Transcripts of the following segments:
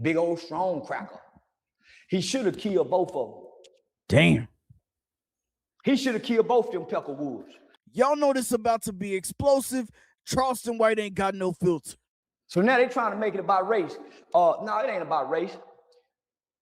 Big old strong cracker. He should have killed both of them. Damn. He should have killed both of them Peckerwoods. Y'all know this about to be explosive. Charleston White ain't got no filter. So now they're trying to make it about race. No, it ain't about race.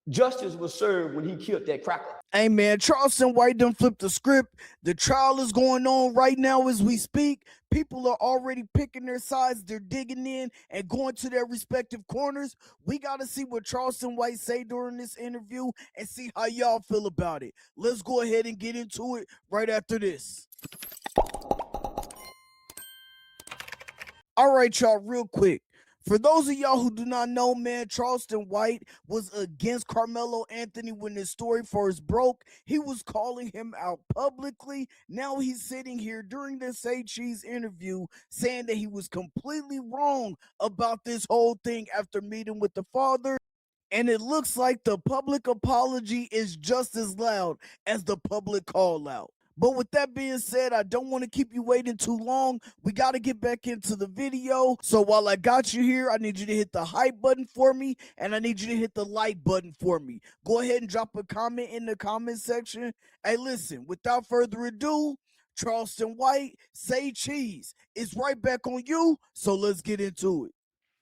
Justice was served when he killed that cracker. Hey, man, Charleston White done flipped the script. The trial is going on right now as we speak. People are already picking their sides. They're digging in and going to their respective corners. We got to see what Charleston White say during this interview and see how y'all feel about it. Let's go ahead and get into it right after this. All right, y'all, real quick. For those of y'all who do not know, man, Charleston White was against Karmelo Anthony when his story first broke. He was calling him out publicly. Now he's sitting here during this Say Cheese interview saying that he was completely wrong about this whole thing after meeting with the father. And it looks like the public apology is just as loud as the public call out. But with that being said, I don't want to keep you waiting too long. We got to get back into the video. So while I got you here, I need you to hit the hype button for me, and I need you to hit the like button for me. Go ahead and drop a comment in the comment section. Hey, listen, without further ado, Charleston White, Say Cheese, is right back on you, so let's get into it.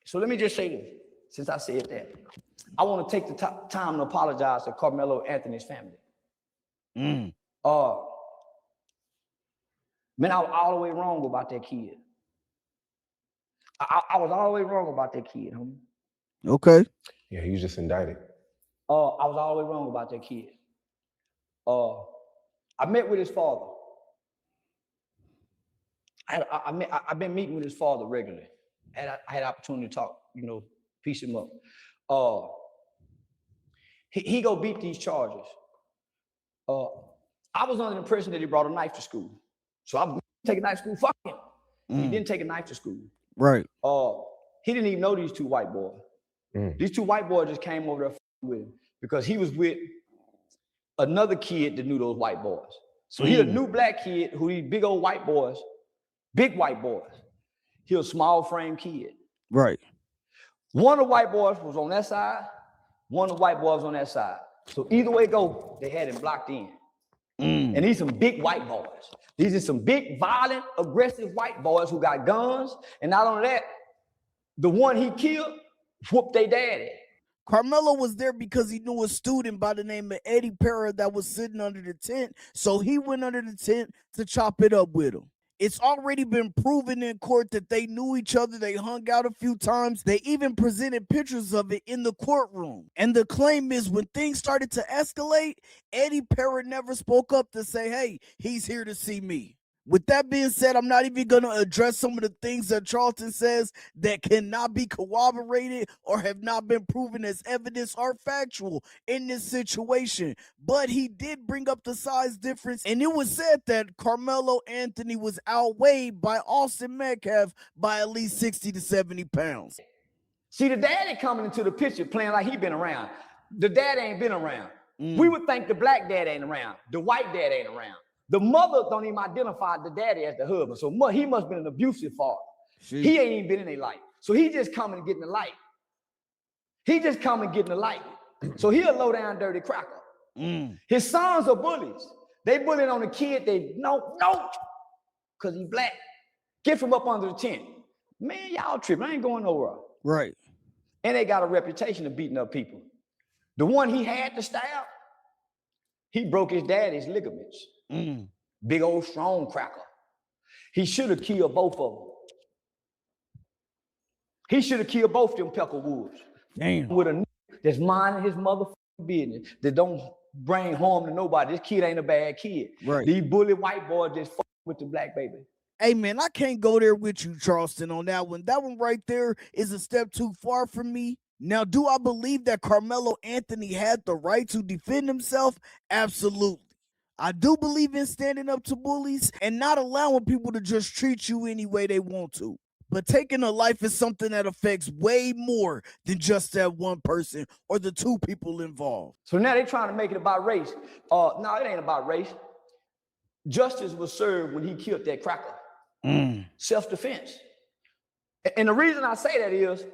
So let me just say this, since I said that. I want to take the time to apologize to Karmelo Anthony's family. Man, I was all the way wrong about that kid. I was all the way wrong about that kid, homie. Okay. Yeah, he was just indicted. I was all the way wrong about that kid. I met with his father. I've been meeting with his father regularly. I had opportunity to talk, piece him up. He go beat these charges. I was under the impression that he brought a knife to school. So I take a knife to school, fuck him. He didn't take a knife to school. Right. He didn't even know these two white boys. These two white boys just came over there with him because he was with another kid that knew those white boys. So he a new black kid who these big old white boys, big white boys. He a small frame kid. Right. One of the white boys was on that side, one of the white boys on that side. So either way go, they had him blocked in. And these some big white boys. These are some big, violent, aggressive white boys who got guns. And not only that, the one he killed whooped their daddy. Karmelo was there because he knew a student by the name of Eddie Parra that was sitting under the tent. So he went under the tent to chop it up with him. It's already been proven in court that they knew each other. They hung out a few times. They even presented pictures of it in the courtroom. And the claim is when things started to escalate, Eddie Parra never spoke up to say, hey, he's here to see me. With that being said, I'm not even going to address some of the things that Charleston says that cannot be corroborated or have not been proven as evidence or factual in this situation. But he did bring up the size difference, and it was said that Karmelo Anthony was outweighed by Austin Metcalf by at least 60 to 70 pounds. See, the daddy coming into the picture playing like he been around. The dad ain't been around. We would think the black dad ain't around. The white dad ain't around. The mother don't even identify the daddy as the husband. So he must have been an abusive father. He ain't even been in their life. So he just coming and getting the light. He just coming and getting the light. So he a low down dirty cracker. His sons are bullies. They bullying on the kid. They no, because he black. Get from up under the tent. Man, y'all tripping. I ain't going nowhere. Right. And they got a reputation of beating up people. The one he had to stab, he broke his daddy's ligaments. Big old strong cracker. He should have killed both of them. He should have killed both of them Peckerwoods. Damn. With a that's minding his motherfucking business, that don't bring harm to nobody. This kid ain't a bad kid. Right. These bully white boys just fuck with the black baby. Hey, man, I can't go there with you, Charleston, on that one. That one right there is a step too far for me. Now, do I believe that Karmelo Anthony had the right to defend himself? Absolutely. I do believe in standing up to bullies and not allowing people to just treat you any way they want to. But taking a life is something that affects way more than just that one person or the two people involved. So now they're trying to make it about race. No, it ain't about race. Justice was served when he killed that cracker. Self-defense. And the reason I say that is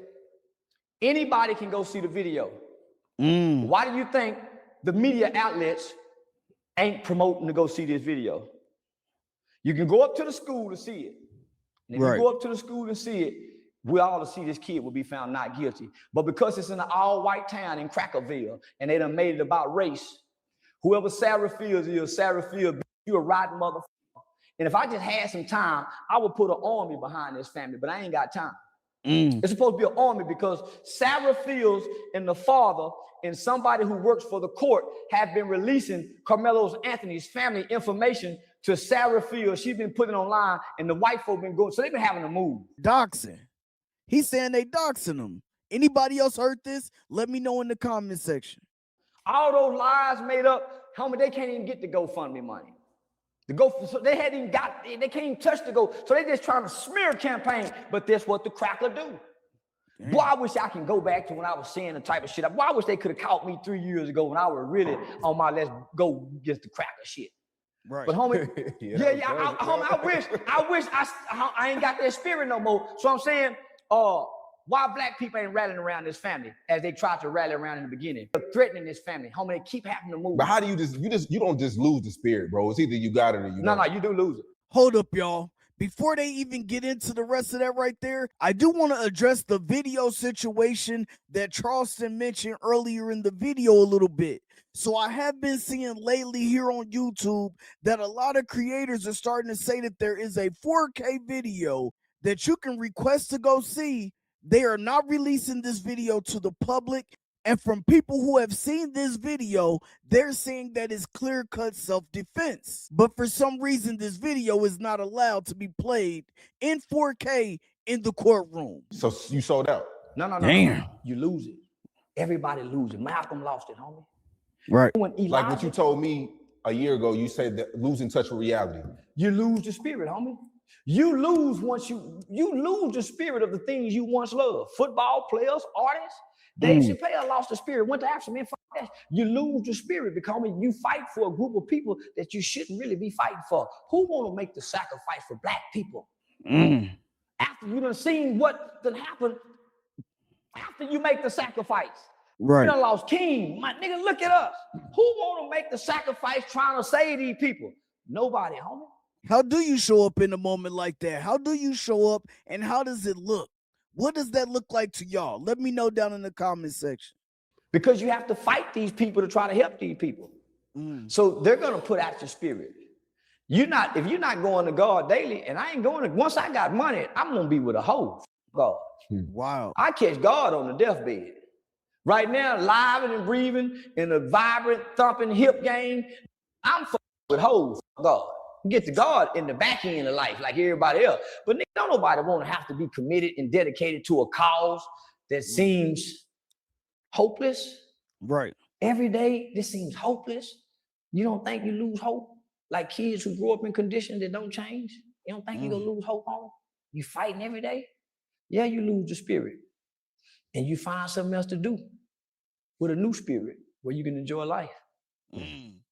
Anybody can go see the video. Mm. Why do you think the media outlets ain't promoting to go see this video? You can go up to the school to see it. And if you go up to the school and see it, we all to see this kid will be found not guilty. But because it's in an all-white town in Crackerville, and they done made it about race, whoever Sarah Fields is, Sarah Fields, you a rotten motherfucker. And if I just had some time, I would put an army behind this family, but I ain't got time. It's supposed to be an army because Sarah Fields and the father and somebody who works for the court have been releasing Karmelo Anthony's family information to Sarah Fields. She's been putting it online, and the white folk been going, so they've been having to move. Doxing. He's saying they doxing him. Anybody else heard this? Let me know in the comment section. All those lies made up, homie, they can't even get the GoFundMe money. So they hadn't even got, they can't even touch the Go. So they just trying to smear campaign, but that's what the cracker do. Damn. Boy, I wish I can go back to when I was saying the type of shit. Boy, I wish they could have caught me 3 years ago when I was really on my let's go get the cracker shit. Right. But homie, I wish I ain't got that spirit no more. So I'm saying, why black people ain't rallying around this family as they tried to rally around in the beginning? They're threatening this family. Homie, they keep having to move. But how do you don't just lose the spirit, bro? It's either you got it or you don't. No, you do lose it. Hold up, y'all. Before they even get into the rest of that right there, I do want to address the video situation that Charleston mentioned earlier in the video a little bit. So I have been seeing lately here on YouTube that a lot of creators are starting to say that there is a 4K video that you can request to go see. They are not releasing this video to the public. And from people who have seen this video, they're saying that it's clear-cut self-defense. But for some reason, this video is not allowed to be played in 4K in the courtroom. So you sold out? No. Damn. You lose it. Everybody loses it. Malcolm lost it, homie. Right. Like what you told me a year ago, you said that losing touch with reality. You lose the spirit, homie. You lose once you lose the spirit of the things you once loved. Football players, artists. Dave Chappelle lost the spirit, went to Africa, man, fuck that. You lose the spirit because you fight for a group of people that you shouldn't really be fighting for. Who want to make the sacrifice for black people? After you done seen what done happen, after you make the sacrifice. Right. You done lost King. My nigga, look at us. Who want to make the sacrifice trying to save these people? Nobody, homie. How do you show up in a moment like that? How do you show up and how does it look? What does that look like to y'all? Let me know down in the comment section. Because you have to fight these people to try to help these people. So they're going to put out your spirit. If you're not going to God daily, and I ain't going to, once I got money, I'm going to be with a hoe. God. Wow. I catch God on the deathbed. Right now, live and breathing in a vibrant, thumping hip game, I'm with hoes, God. Get to God in the back end of life like everybody else. But nigga, don't nobody want to have to be committed and dedicated to a cause that seems hopeless. Right. Every day, this seems hopeless. You don't think you lose hope? Like kids who grow up in conditions that don't change? You don't think you're going to lose hope on? You fighting every day? Yeah, you lose the spirit. And you find something else to do with a new spirit where you can enjoy life.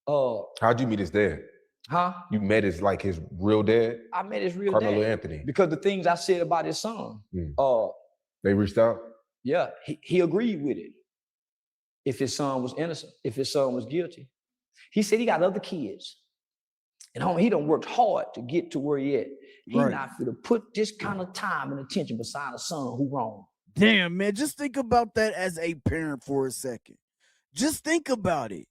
How'd you meet his dad? Huh? You met his real dad? I met his real Karmelo dad. Anthony. Because the things I said about his son. They reached out? Yeah, he agreed with it. If his son was innocent, if his son was guilty. He said he got other kids. And homie, he done worked hard to get to where he at. He not going to put this kind of time and attention beside a son who wrong. Damn, man, just think about that as a parent for a second. Just think about it.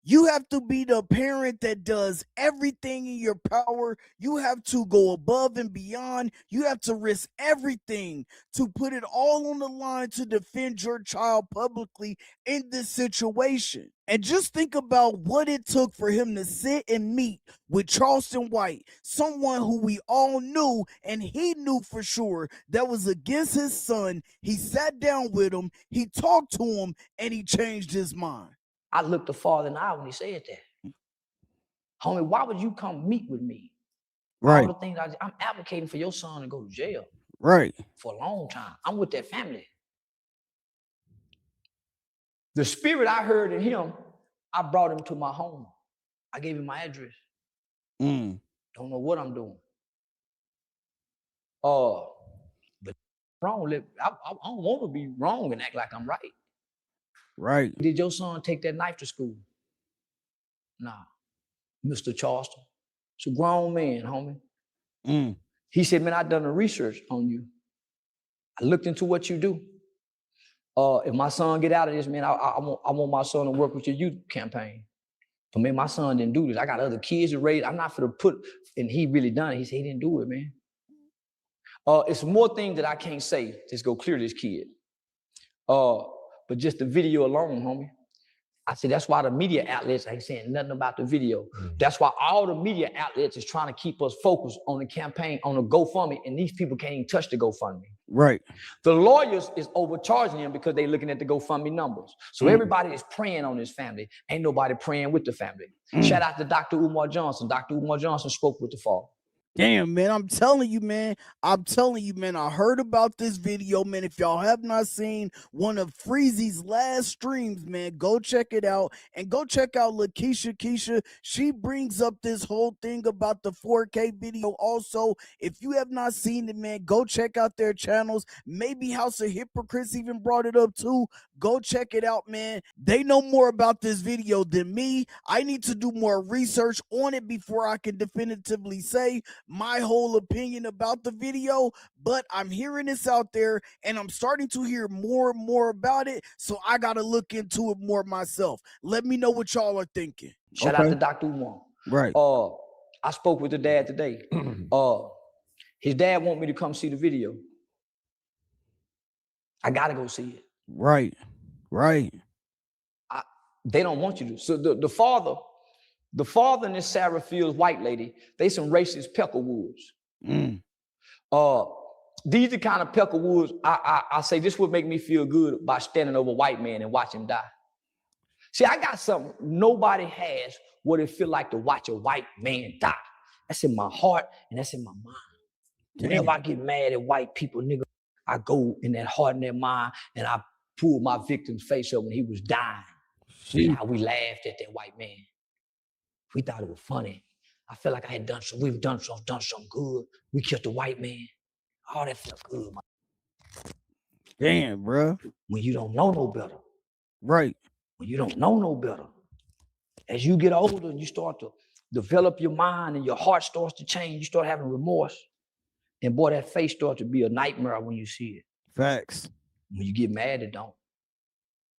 You have to be the parent that does everything in your power. You have to go above and beyond. You have to risk everything to put it all on the line to defend your child publicly in this situation. And just think about what it took for him to sit and meet with Charleston White, someone who we all knew and he knew for sure that was against his son. He sat down with him, he talked to him, and he changed his mind. I looked the father in the eye when he said that. Homie, why would you come meet with me? Right. All the things I'm advocating for your son to go to jail. Right. For a long time. I'm with that family. The spirit I heard in him, I brought him to my home. I gave him my address. Don't know what I'm doing. But wrong. I don't want to be wrong and act like I'm right. Right. Did your son take that knife to school? Nah, Mr. Charleston. It's a grown man, homie. He said, man, I done the research on you. I looked into what you do. If my son get out of this, man, I want my son to work with your youth campaign. But man, my son didn't do this. I got other kids to raise. I'm not for to put, and he really done it. He said he didn't do it, man. It's more things that I can't say. Just go clear this kid. But just the video alone, homie. I said, that's why the media outlets ain't saying nothing about the video. That's why all the media outlets is trying to keep us focused on the campaign, on the GoFundMe, and these people can't even touch the GoFundMe. Right. The lawyers is overcharging them because they're looking at the GoFundMe numbers. So everybody is praying on this family. Ain't nobody praying with the family. Shout out to Dr. Umar Johnson. Dr. Umar Johnson spoke with the father. Damn, man, I'm telling you, man. I heard about this video, man. If y'all have not seen one of Freezy's last streams, man, go check it out. And go check out LaKeisha Keisha. She brings up this whole thing about the 4K video. Also, if you have not seen it, man, go check out their channels. Maybe House of Hypocrites even brought it up too. Go check it out, man. They know more about this video than me. I need to do more research on it before I can definitively say my whole opinion about the video, but I'm hearing this out there and I'm starting to hear more and more about it, so I gotta look into it more myself. Let me know what y'all are thinking. Shout out to Dr. Umar. Right. I spoke with the dad today. His dad want me to come see the video. I gotta go see it. Right. They don't want you to. So the father and this Sarah Fields white lady, they some racist peckerwoods. These the kind of peckerwoods I say this would make me feel good by standing over a white man and watch him die. See, I got something nobody has what it feel like to watch a white man die. That's in my heart and that's in my mind. Whenever I get mad at white people, nigga, I go in that heart and that mind and I pull my victim's face up when he was dying. And how we laughed at that white man. We thought it was funny. I felt like I had we've done something good. We killed the white man. All that felt good, man. Damn, bro. When you don't know no better. Right. When you don't know no better. As you get older and you start to develop your mind and your heart starts to change, you start having remorse. And boy, that face starts to be a nightmare when you see it. Facts. When you get mad, it don't.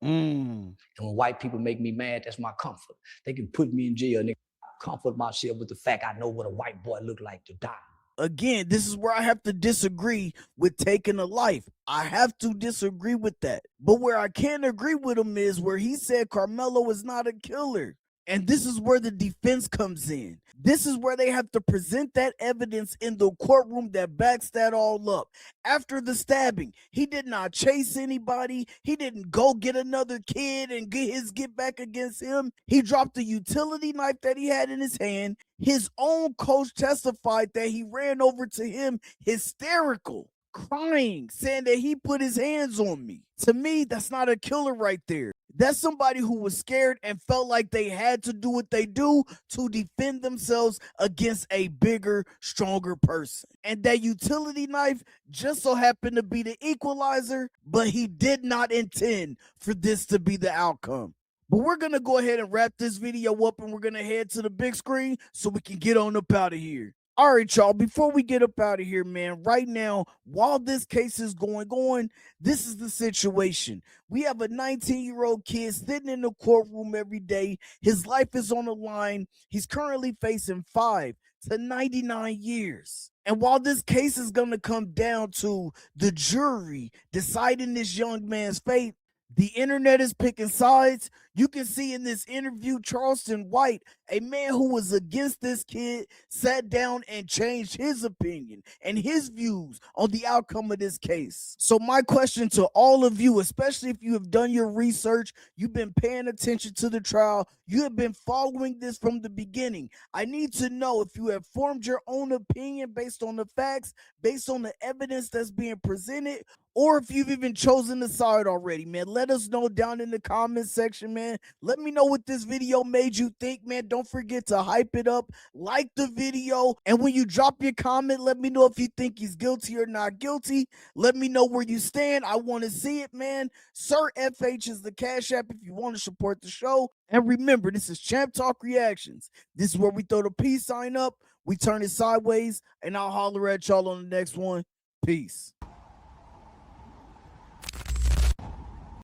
And when white people make me mad, that's my comfort. They can put me in jail and they comfort myself with the fact I know what a white boy look like to die. Again, this is where I have to disagree with taking a life. I have to disagree with that. But where I can't agree with him is where he said Karmelo is not a killer. And this is where the defense comes in. This is where they have to present that evidence in the courtroom that backs that all up. After the stabbing, he did not chase anybody. He didn't go get another kid and get back against him. He dropped the utility knife that he had in his hand. His own coach testified that he ran over to him hysterical, crying, saying that he put his hands on me. To me, that's not a killer right there. That's somebody who was scared and felt like they had to do what they do to defend themselves against a bigger, stronger person. And that utility knife just so happened to be the equalizer, but he did not intend for this to be the outcome. But we're going to go ahead and wrap this video up and we're going to head to the big screen so we can get on up out of here. All right, y'all, before we get up out of here, man, right now, while this case is going on, this is the situation. We have a 19-year-old kid sitting in the courtroom every day. His life is on the line. He's currently facing 5 to 99 years. And while this case is going to come down to the jury deciding this young man's fate, the internet is picking sides. You can see in this interview, Charleston White, a man who was against this kid, sat down and changed his opinion and his views on the outcome of this case. So my question to all of you, especially if you have done your research, you've been paying attention to the trial, you have been following this from the beginning. I need to know if you have formed your own opinion based on the facts, based on the evidence that's being presented, or if you've even chosen the side already, man. Let us know down in the comment section, man. Let me know what this video made you think, man. Don't forget to hype it up, like the video, and when you drop your comment, let me know if you think he's guilty or not guilty. Let me know where you stand. I want to see it, man. Sir FH is the Cash App if you want to support the show. And remember, this is Champ Talk Reactions. This is where we throw the peace sign up, we turn it sideways, and I'll holler at y'all on the next one. Peace.